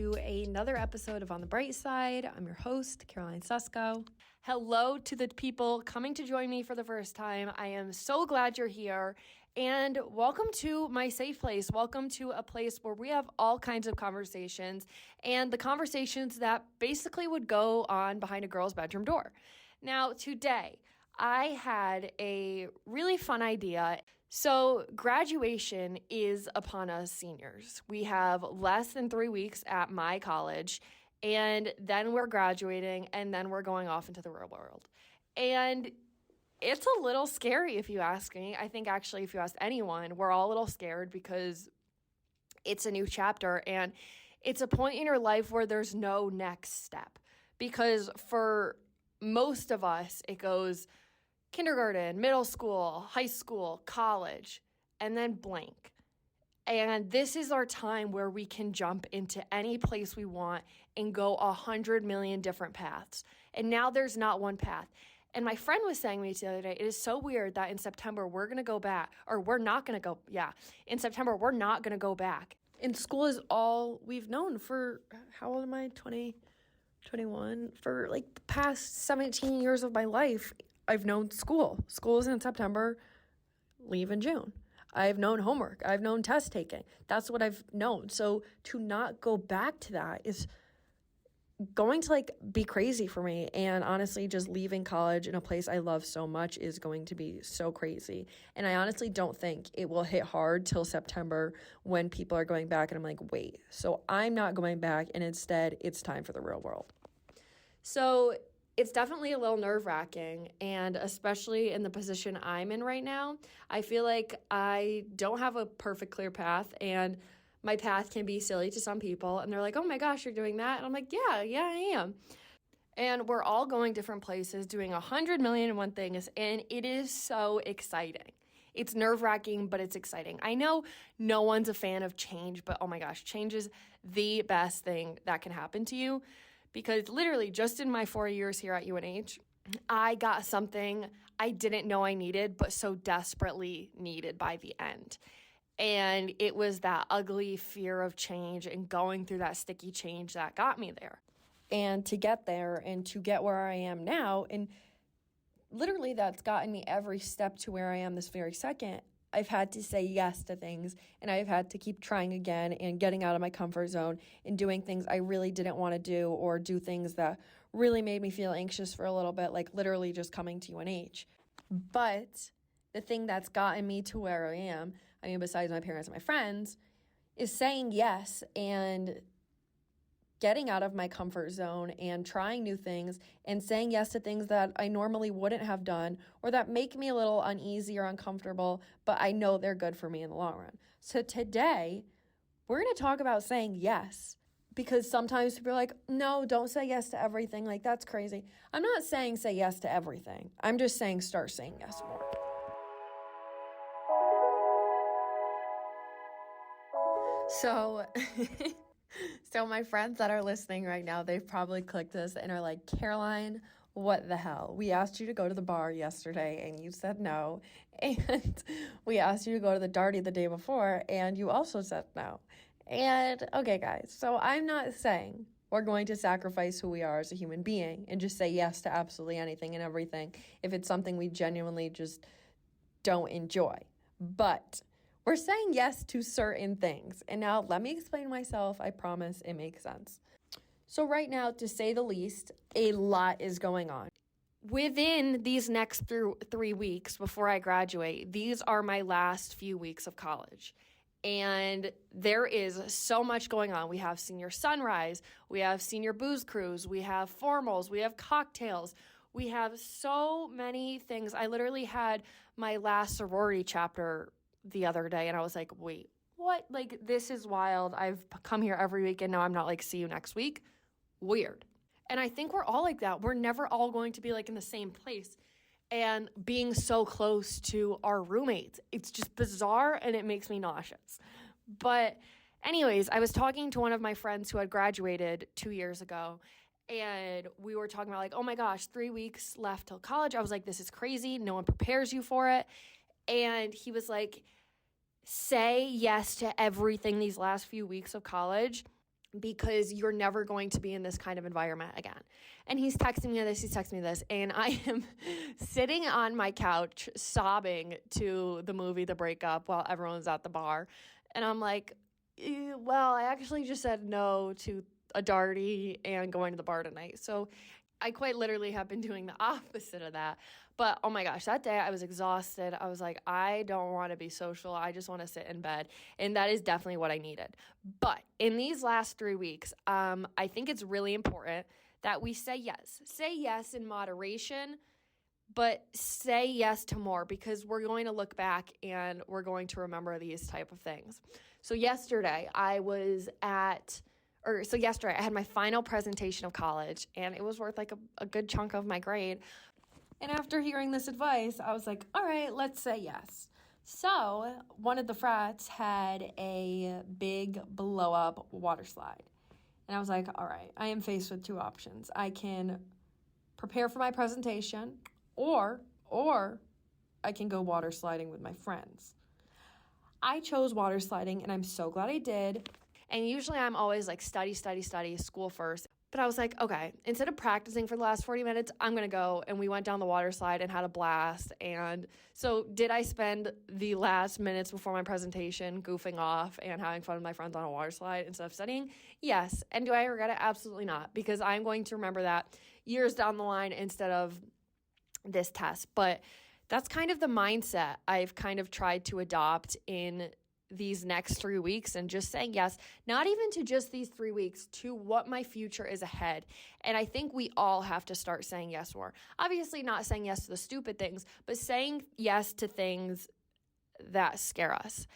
to another episode of On the Bright Side. I'm your host, Caroline Susko. Hello to the people coming to join me for the first time. I am so glad you're here, and welcome to my safe place. Welcome to a place where we have all kinds of conversations, and the conversations that basically would go on behind a girl's bedroom door. Now, today, I had a really fun idea. So graduation is upon us seniors. We have less than 3 weeks at my college, and then we're graduating, and then we're going off into the real world. And it's a little scary if you ask me. I think actually if you ask anyone, we're all a little scared because it's a new chapter, and it's a point in your life where there's no next step. Because for most of us, it goes kindergarten, middle school, high school, college, and then blank. And this is our time where we can jump into any place we want and go 100 million different paths. And now there's not one path. And my friend was saying to me the other day, it is so weird that in September we're going to go back, or we're not going to go, in September we're not going to go back. And school is all we've known for, how old am I, 20, 21? For like the past 17 years of my life. I've known school. School is in September, leave in June. I've known homework. I've known test taking. That's what I've known. So to not go back to that is going to be crazy for me. And honestly, just leaving college in a place I love so much is going to be so crazy. And I honestly don't think it will hit hard till September when people are going back. And I'm like, wait, so I'm not going back. And instead, it's time for the real world. So it's definitely a little nerve-wracking, and especially in the position I'm in right now, I feel like I don't have a perfect clear path, and my path can be silly to some people, and they're like, oh my gosh, you're doing that? And I'm like, yeah, I am. And we're all going different places, doing 100 million and one things, and it is so exciting. It's nerve-wracking, but it's exciting. I know no one's a fan of change, but oh my gosh, change is the best thing that can happen to you. Because literally just in my 4 years here at UNH, I got something I didn't know I needed, but so desperately needed by the end. And it was that ugly fear of change and going through that sticky change that got me there. And to get there and to get where I am now, and literally that's gotten me every step to where I am this very second, I've had to say yes to things, and I've had to keep trying again and getting out of my comfort zone and doing things I really didn't want to do, or do things that really made me feel anxious for a little bit, like literally just coming to UNH. But the thing that's gotten me to where I am, I mean, besides my parents and my friends, is saying yes and getting out of my comfort zone and trying new things and saying yes to things that I normally wouldn't have done or that make me a little uneasy or uncomfortable, but I know they're good for me in the long run. So today, we're going to talk about saying yes, because sometimes people are like, no, don't say yes to everything. Like, that's crazy. I'm not saying say yes to everything. I'm just saying start saying yes more. So my friends that are listening right now, they've probably clicked this and are like, Caroline, what the hell? We asked you to go to the bar yesterday and you said no. And we asked you to go to the Darty the day before and you also said no. And okay, guys, so I'm not saying we're going to sacrifice who we are as a human being and just say yes to absolutely anything and everything if it's something we genuinely just don't enjoy. But we're saying yes to certain things. And now let me explain myself. I promise it makes sense. So right now, to say the least, a lot is going on. Within these next 3 weeks before I graduate, these are my last few weeks of college. And there is so much going on. We have senior sunrise, we have senior booze cruise, we have formals, we have cocktails. We have so many things. I literally had my last sorority chapter the other day, and I was like, wait, what? Like, this is wild. I've come here every week, and now I'm not like, see you next week. Weird. And I think we're all like that. We're never all going to be like in the same place. And being so close to our roommates, it's just bizarre, and it makes me nauseous. But anyways, I was talking to one of my friends who had graduated 2 years ago, and we were talking about like, oh my gosh, 3 weeks left till college. I was like, this is crazy. No one prepares you for it. And he was like, say yes to everything these last few weeks of college because you're never going to be in this kind of environment again. And he's texting me this, and I am sitting on my couch sobbing to the movie The Breakup while everyone's at the bar. And I'm like, well, I actually just said no to a Darty and going to the bar tonight. So I quite literally have been doing the opposite of that. But oh my gosh, that day I was exhausted. I was like, I don't want to be social. I just want to sit in bed. And that is definitely what I needed. But in these last 3 weeks, I think it's really important that we say yes. Say yes in moderation, but say yes to more, because we're going to look back and we're going to remember these type of things. So yesterday I had my final presentation of college, and it was worth like a good chunk of my grade. And after hearing this advice, I was like, all right, let's say yes. So one of the frats had a big blow up water slide. And I was like, all right, I am faced with two options. I can prepare for my presentation, or I can go water sliding with my friends. I chose water sliding, and I'm so glad I did. And usually I'm always like study, school first. But I was like, okay, instead of practicing for the last 40 minutes, I'm going to go. And we went down the water slide and had a blast. And so did I spend the last minutes before my presentation goofing off and having fun with my friends on a water slide instead of studying? Yes. And do I regret it? Absolutely not, because I'm going to remember that years down the line instead of this test. But that's kind of the mindset I've kind of tried to adopt in these next 3 weeks, and just saying yes, not even to just these 3 weeks, to what my future is ahead. And I think we all have to start saying yes more. Obviously not saying yes to the stupid things, but saying yes to things that scare us.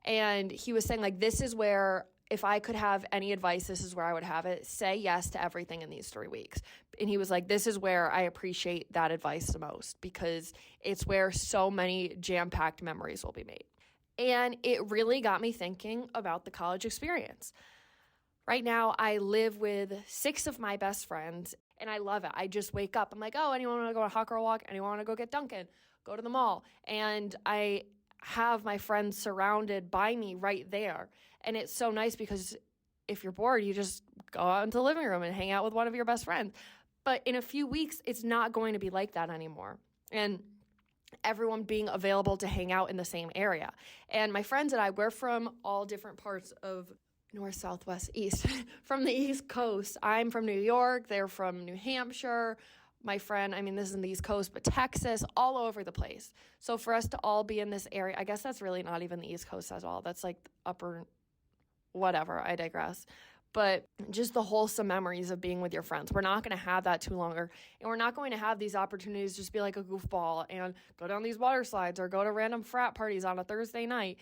And he was saying, like, this is where, if I could have any advice, this is where I would have it. Say yes to everything in these 3 weeks. And he was like, this is where I appreciate that advice the most, because it's where so many jam-packed memories will be made. And it really got me thinking about the college experience. Right now, I live with 6 of my best friends, and I love it. I just wake up. I'm like, oh, anyone want to go on a hot girl walk? Anyone want to go get Dunkin'? Go to the mall. And I have my friends surrounded by me right there. And it's so nice, because if you're bored, you just go out into the living room and hang out with one of your best friends. But in a few weeks, it's not going to be like that anymore. And everyone being available to hang out in the same area. And my friends and I, we're from all different parts of north, south, west, east, from the East Coast. I'm from New York. They're from New Hampshire. My friend, this is in the East Coast, but Texas, all over the place. So for us to all be in this area, I guess that's really not even the East Coast at all. That's like upper, whatever, I digress. But just the wholesome memories of being with your friends. We're not going to have that too longer. And we're not going to have these opportunities to just be like a goofball and go down these water slides or go to random frat parties on a Thursday night.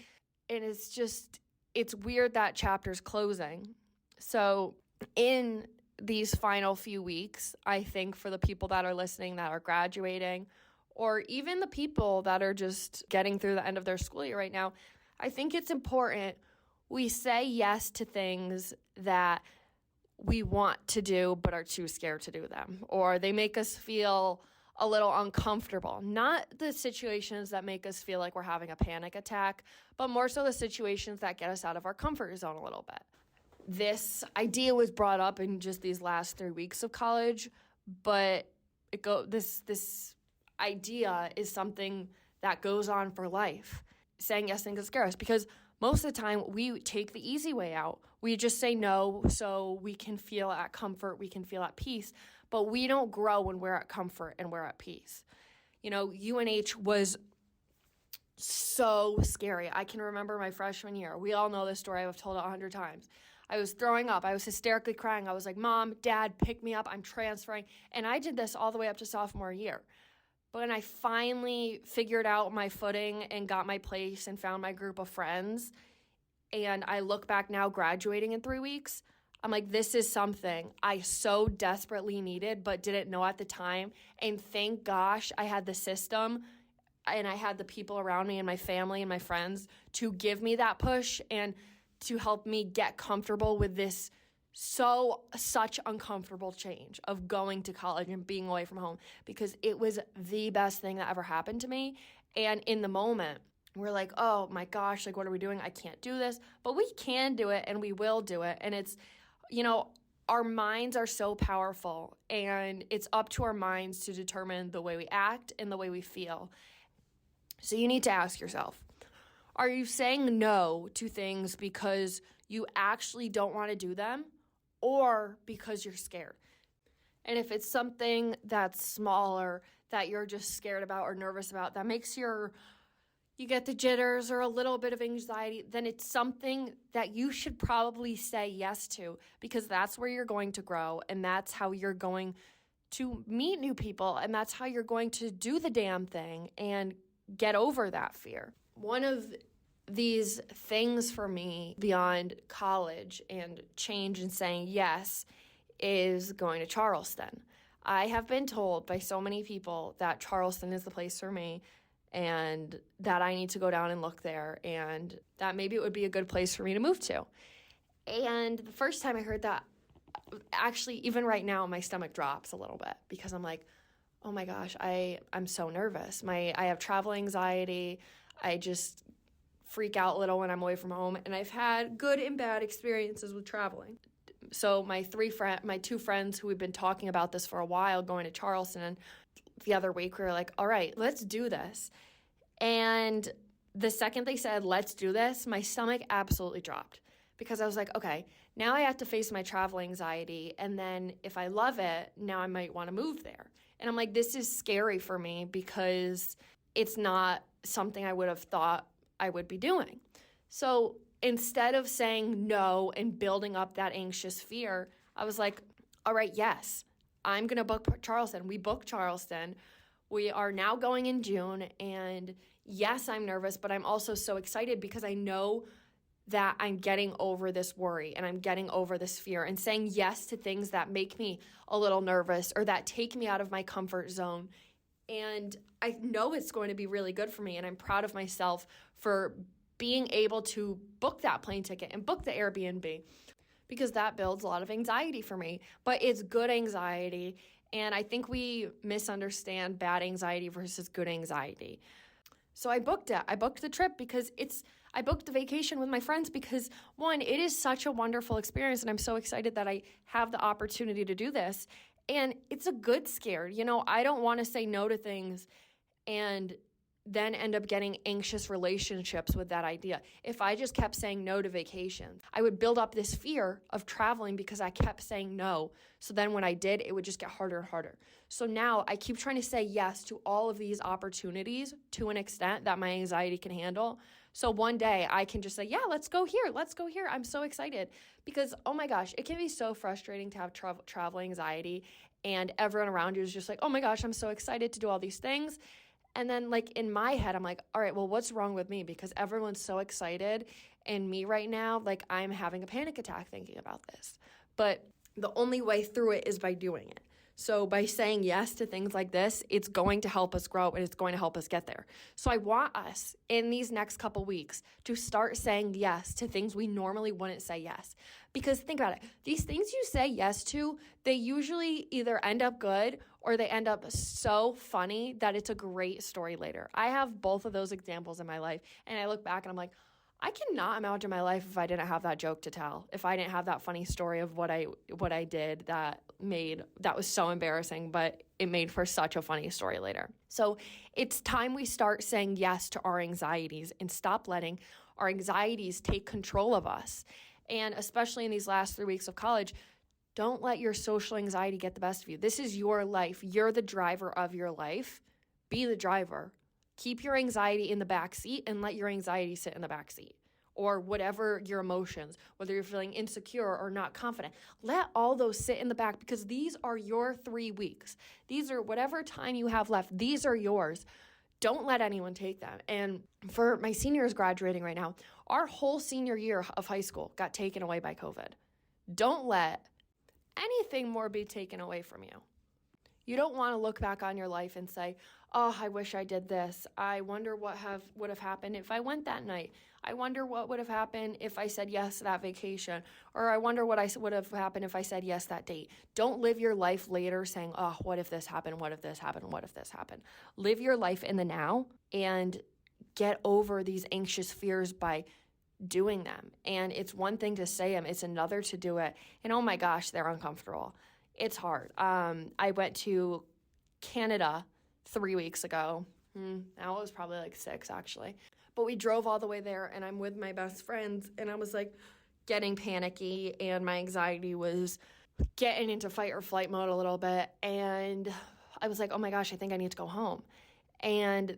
And it's weird that chapter's closing. So in these final few weeks, I think for the people that are listening that are graduating, or even the people that are just getting through the end of their school year right now, I think it's important we say yes to things that we want to do but are too scared to do them, or they make us feel a little uncomfortable. Not the situations that make us feel like we're having a panic attack, but more so the situations that get us out of our comfort zone a little bit. This idea was brought up in just these last 3 weeks of college, but this idea is something that goes on for life. Saying yes things that scare us, because most of the time we take the easy way out. We just say no so we can feel at comfort, we can feel at peace, but we don't grow when we're at comfort and we're at peace. UNH was so scary. I can remember my freshman year. We all know this story. I've told it 100 times. I was throwing up. I was hysterically crying. I was like, Mom, Dad, pick me up. I'm transferring. And I did this all the way up to sophomore year. But when I finally figured out my footing and got my place and found my group of friends, and I look back now graduating in 3 weeks, I'm like, this is something I so desperately needed but didn't know at the time. And thank gosh I had the system and I had the people around me and my family and my friends to give me that push and to help me get comfortable with this such uncomfortable change of going to college and being away from home, because it was the best thing that ever happened to me. And in the moment, we're like, oh my gosh, like, what are we doing? I can't do this, but we can do it and we will do it. And it's You know, our minds are so powerful, and it's up to our minds to determine the way we act and the way we feel. So you need to ask yourself, are you saying no to things because you actually don't want to do them or because you're scared? And if it's something that's smaller that you're just scared about or nervous about, that makes you get the jitters or a little bit of anxiety, then it's something that you should probably say yes to, because that's where you're going to grow, and that's how you're going to meet new people, and that's how you're going to do the damn thing and get over that fear. One of these things for me beyond college and change and saying yes is going to Charleston. I have been told by so many people that Charleston is the place for me, and that I need to go down and look there, and that maybe it would be a good place for me to move to. And the first time I heard that, actually, even right now, my stomach drops a little bit, because I'm like, oh my gosh, I'm so nervous. I have travel anxiety. I just freak out a little when I'm away from home, and I've had good and bad experiences with traveling. So my two friends who we've been talking about this for a while, going to Charleston, and the other week we were like, all right, let's do this. And the second they said, let's do this, my stomach absolutely dropped, because I was like, okay, now I have to face my travel anxiety. And then if I love it, now I might want to move there. And I'm like, this is scary for me, because it's not something I would have thought I would be doing. So instead of saying no and building up that anxious fear, I was like, all right, yes, I'm going to book Charleston. We booked Charleston. We are now going in June. And yes, I'm nervous, but I'm also so excited, because I know that I'm getting over this worry and I'm getting over this fear, and saying yes to things that make me a little nervous or that take me out of my comfort zone. And I know it's going to be really good for me. And I'm proud of myself for being able to book that plane ticket and book the Airbnb, because that builds a lot of anxiety for me. But it's good anxiety. And I think we misunderstand bad anxiety versus good anxiety. So I booked it. I booked the trip because I booked the vacation with my friends because, one, it is such a wonderful experience, and I'm so excited that I have the opportunity to do this. And it's a good scare. You know, I don't want to say no to things and then end up getting anxious relationships with that idea. If I just kept saying no to vacations, I would build up this fear of traveling because I kept saying no. So then when I did, it would just get harder and harder. So now I keep trying to say yes to all of these opportunities to an extent that my anxiety can handle. So one day I can just say, yeah, let's go here. Let's go here. I'm so excited, because, oh my gosh, it can be so frustrating to have travel anxiety, and everyone around you is just like, oh my gosh, I'm so excited to do all these things. And then, like, in my head, I'm like, all right, well, what's wrong with me? Because everyone's so excited, and me right now, like, I'm having a panic attack thinking about this. But the only way through it is by doing it. So by saying yes to things like this, it's going to help us grow, and it's going to help us get there. So I want us in these next couple weeks to start saying yes to things we normally wouldn't say yes. Because think about it. These things you say yes to, they usually either end up good or they end up so funny that it's a great story later. I have both of those examples in my life, and I look back and I'm like, I cannot imagine my life if I didn't have that joke to tell, if I didn't have that funny story of what I did that was so embarrassing, but it made for such a funny story later. So it's time we start saying yes to our anxieties and stop letting our anxieties take control of us. And especially in these last 3 weeks of college, don't let your social anxiety get the best of you. This is your life. You're the driver of your life. Be the driver. Keep your anxiety in the back seat and let your anxiety sit in the back seat, or whatever your emotions, whether you're feeling insecure or not confident. Let all those sit in the back, because these are your 3 weeks. These are whatever time you have left. These are yours. Don't let anyone take them. And for my seniors graduating right now, our whole senior year of high school got taken away by COVID. Don't let anything more be taken away from you. You don't want to look back on your life and say, oh, I wish I did this. I wonder what would have happened if I went that night. I wonder what would have happened if I said yes to that vacation. Or I wonder what would have happened if I said yes that date. Don't live your life later saying, oh, what if this happened? What if this happened? What if this happened? Live your life in the now and get over these anxious fears by doing them. And it's one thing to say them, it's another to do it. And oh my gosh, they're uncomfortable. It's hard. I went to Canada 3 weeks ago. Now it was probably like 6 actually. But we drove all the way there and I'm with my best friends and I was like getting panicky and my anxiety was getting into fight or flight mode a little bit. And I was like, oh my gosh, I think I need to go home. And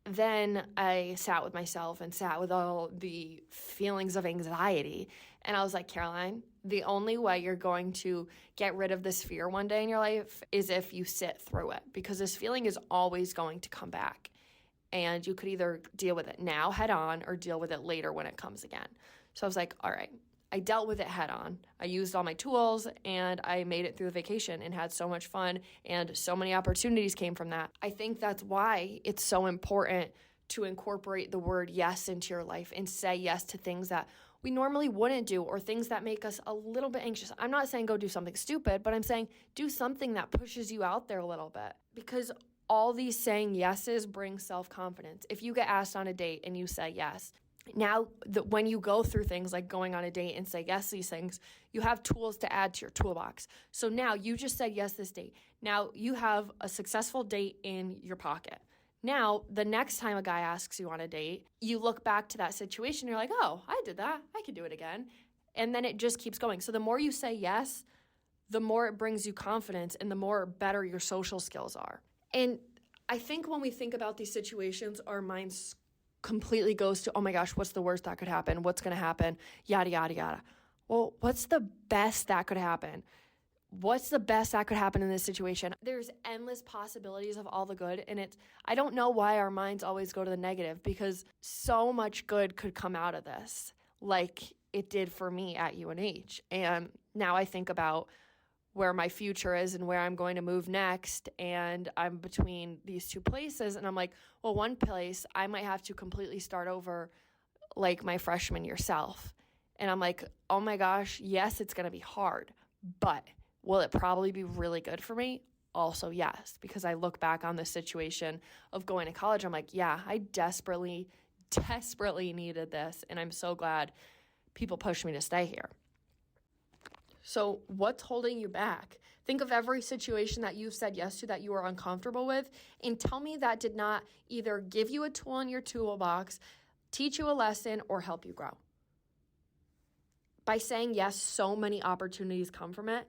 then I sat with myself and sat with all the feelings of anxiety. And I was like, Caroline, the only way you're going to get rid of this fear one day in your life is if you sit through it, because this feeling is always going to come back. And you could either deal with it now head on or deal with it later when it comes again. So I was like, all right, I dealt with it head on. I used all my tools and I made it through the vacation and had so much fun and so many opportunities came from that. I think that's why it's so important to incorporate the word yes into your life and say yes to things that we normally wouldn't do or things that make us a little bit anxious. I'm not saying go do something stupid, but I'm saying do something that pushes you out there a little bit, because all these saying yeses bring self-confidence. If you get asked on a date and you say yes, now when you go through things like going on a date and say yes to these things, you have tools to add to your toolbox. So now you just said yes this date. Now you have a successful date in your pocket. Now, the next time a guy asks you on a date, you look back to that situation, you're like, oh, I did that. I could do it again. And then it just keeps going. So the more you say yes, the more it brings you confidence and the more better your social skills are. And I think when we think about these situations, our minds completely goes to, oh my gosh, what's the worst that could happen? What's going to happen? Yada, yada, yada. Well, what's the best that could happen? What's the best that could happen in this situation? There's endless possibilities of all the good. And I don't know why our minds always go to the negative, because so much good could come out of this, like it did for me at UNH. And now I think about where my future is and where I'm going to move next. And I'm between these two places. And I'm like, well, one place I might have to completely start over like my freshman year self. And I'm like, oh my gosh, yes, it's going to be hard, but will it probably be really good for me? Also, yes, because I look back on the situation of going to college. I'm like, yeah, I desperately needed this. And I'm so glad people pushed me to stay here. So what's holding you back? Think of every situation that you've said yes to that you are uncomfortable with, and tell me that did not either give you a tool in your toolbox, teach you a lesson, or help you grow. By saying yes, so many opportunities come from it.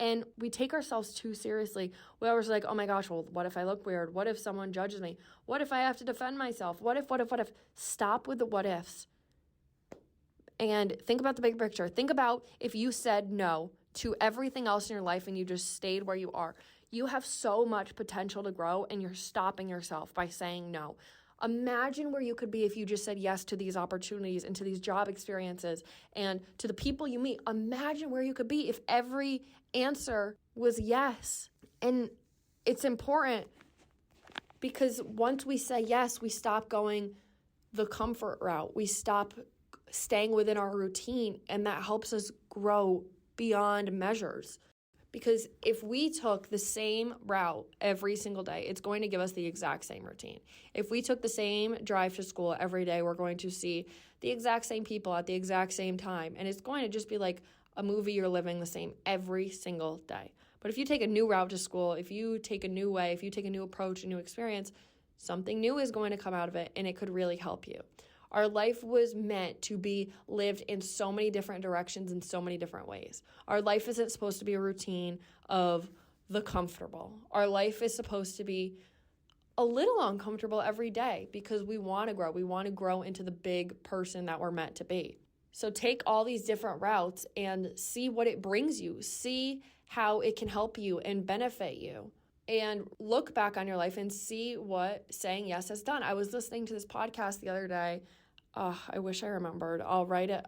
And we take ourselves too seriously. We always like, oh my gosh, well, what if I look weird? What if someone judges me? What if I have to defend myself? What if? Stop with the what ifs. And think about the big picture. Think about if you said no to everything else in your life and you just stayed where you are. You have so much potential to grow and you're stopping yourself by saying no. Imagine where you could be if you just said yes to these opportunities and to these job experiences and to the people you meet. Imagine where you could be if every answer was yes. And it's important because once we say yes, we stop going the comfort route. We stop staying within our routine, and that helps us grow beyond measures. Because if we took the same route every single day, it's going to give us the exact same routine. If we took the same drive to school every day, we're going to see the exact same people at the exact same time. And it's going to just be like a movie you're living the same every single day. But if you take a new route to school, if you take a new way, if you take a new approach, a new experience, something new is going to come out of it, and it could really help you. Our life was meant to be lived in so many different directions in so many different ways. Our life isn't supposed to be a routine of the comfortable. Our life is supposed to be a little uncomfortable every day because we want to grow. We want to grow into the big person that we're meant to be. So take all these different routes and see what it brings you. See how it can help you and benefit you. And look back on your life and see what saying yes has done. I was listening to this podcast the other day. I wish I remembered. I'll write it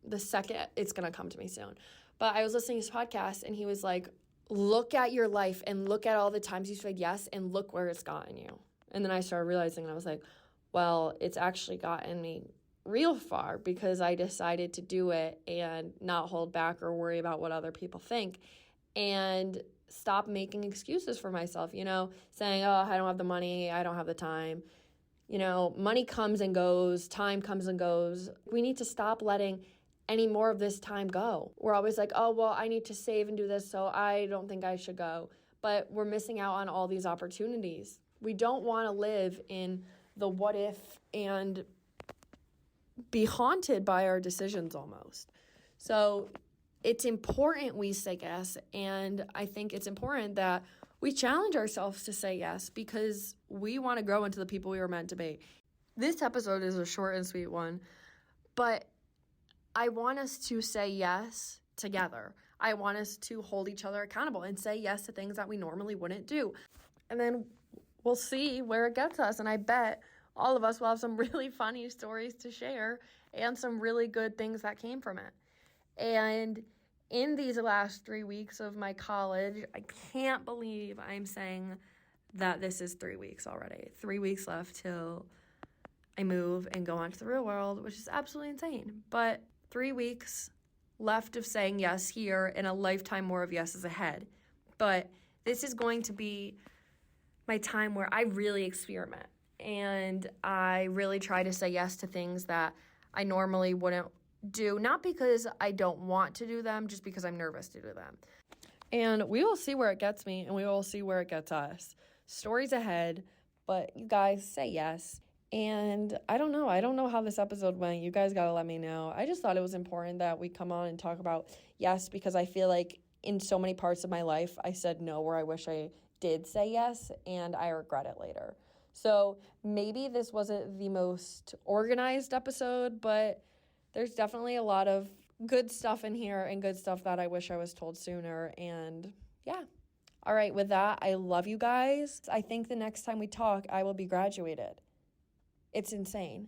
the second it's going to come to me soon. But I was listening to this podcast and he was like, look at your life and look at all the times you said yes and look where it's gotten you. And then I started realizing, and I was like, well, it's actually gotten me real far because I decided to do it and not hold back or worry about what other people think. And stop making excuses for myself, saying, oh, I don't have the money, I don't have the time. money comes and goes, time comes and goes. We need to stop letting any more of this time go. We're always like, oh, well, I need to save and do this, so I don't think I should go. But we're missing out on all these opportunities. We don't want to live in the what if and be haunted by our decisions almost. So it's important we say yes, and I think it's important that we challenge ourselves to say yes because we want to grow into the people we were meant to be. This episode is a short and sweet one, but I want us to say yes together. I want us to hold each other accountable and say yes to things that we normally wouldn't do. And then we'll see where it gets us, and I bet all of us will have some really funny stories to share and some really good things that came from it. And in these last 3 weeks of my college, I can't believe I'm saying that this is 3 weeks already. 3 weeks left till I move and go on to the real world, which is absolutely insane. But 3 weeks left of saying yes here and a lifetime more of yeses ahead. But this is going to be my time where I really experiment. And I really try to say yes to things that I normally wouldn't do, not because I don't want to do them, just because I'm nervous to do them. And we will see where it gets me, and we will see where it gets us. Stories ahead, but you guys say yes. And I don't know how this episode went. You guys got to let me know. I just thought it was important that we come on and talk about yes, because I feel like in so many parts of my life, I said no where I wish I did say yes, and I regret it later. So maybe this wasn't the most organized episode, but there's definitely a lot of good stuff in here and good stuff that I wish I was told sooner. And yeah. All right, with that, I love you guys. I think the next time we talk, I will be graduated. It's insane.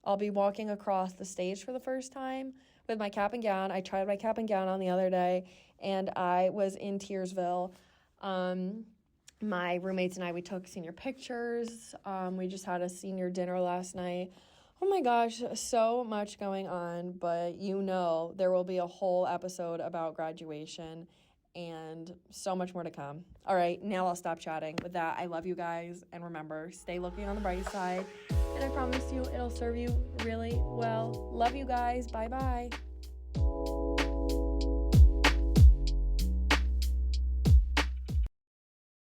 I'll be walking across the stage for the first time with my cap and gown. I tried my cap and gown on the other day, and I was in Tearsville. My roommates and I, we took senior pictures. We just had a senior dinner last night. Oh my gosh, so much going on, but there will be a whole episode about graduation and so much more to come. All right, now I'll stop chatting. With that, I love you guys, and remember, stay looking on the bright side, and I promise you it'll serve you really well. Love you guys. Bye-bye.